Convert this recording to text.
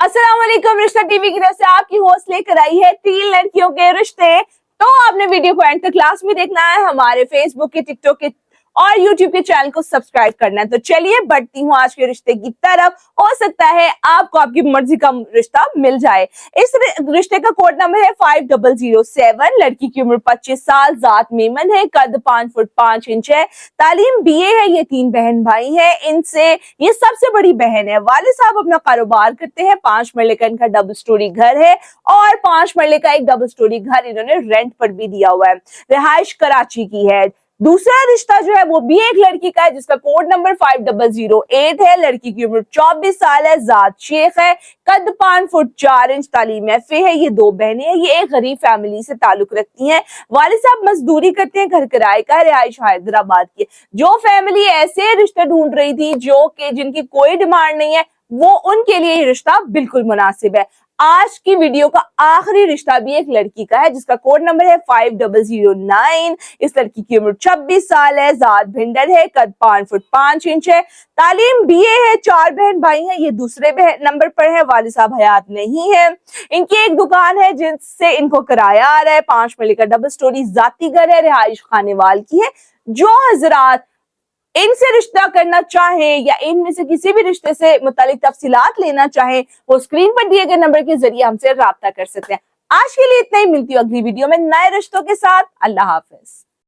अस्सलाम वालेकुम। रिश्ता टीवी की तरफ से आपकी होस्ट लेकर आई है 3 लड़कियों के रिश्ते। तो आपने वीडियो को एंड तक क्लास में देखना है, हमारे फेसबुक के, टिकटॉक के और यूट्यूब के चैनल को सब्सक्राइब करना है। तो चलिए बढ़ती हूँ आज के रिश्ते की तरफ। हो सकता है आपको आपकी मर्जी का रिश्ता मिल जाए। इस रिश्ते का कोड नंबर है 5007। लड़की की उम्र 25 साल, जात मेमन है, कद 5 फुट 5 इंच है, तालीम बीए है। ये 3 बहन भाई है, इनसे ये सबसे बड़ी बहन है। वालिद साहब अपना कारोबार करते हैं, 5 मरले का इनका डबल स्टोरी घर है और 5 मरले का एक डबल स्टोरी घर इन्होंने रेंट पर भी दिया हुआ है। रिहाइश कराची की है। दूसरा रिश्ता जो है वो भी एक लड़की का है जिसका कोड नंबर 5008 है। लड़की की उम्र 24 साल है, जात शेख है, कद 5 फुट 4 इंच, तालीम एफए है। ये 2 बहनें हैं, ये एक गरीब फैमिली से ताल्लुक रखती हैं। वालिद साहब मजदूरी करते हैं, घर किराए का, रिहाइश हैदराबाद की। जो फैमिली ऐसे रिश्ते ढूंढ रही थी जो कि जिनकी कोई डिमांड नहीं है, वो उनके लिए ये रिश्ता बिल्कुल मुनासिब है। आज की वीडियो का आखिरी रिश्ता भी एक लड़की का है जिसका कोड नंबर है 5009। इस लड़की की उम्र 26 साल है, जात भिंडर है, कद 5 फुट 5 इंच है, तालीम बीए है। 4 बहन भाई हैं, ये दूसरे नंबर पर है। वालिद साहब हयात नहीं है। इनकी एक दुकान है जिससे इनको किराया आ रहा है। 5 मरले का डबल स्टोरी जाती घर है, रिहाइश खानेवाल की है। जो हजरात इनसे रिश्ता करना चाहें या इनमें से किसी भी रिश्ते से मुतालिक तफसीलात लेना चाहें, वो स्क्रीन पर दिए गए नंबर के जरिए हमसे राब्ता कर सकते हैं। आज के लिए इतना ही, मिलती हूँ अगली वीडियो में नए रिश्तों के साथ। अल्लाह हाफिज।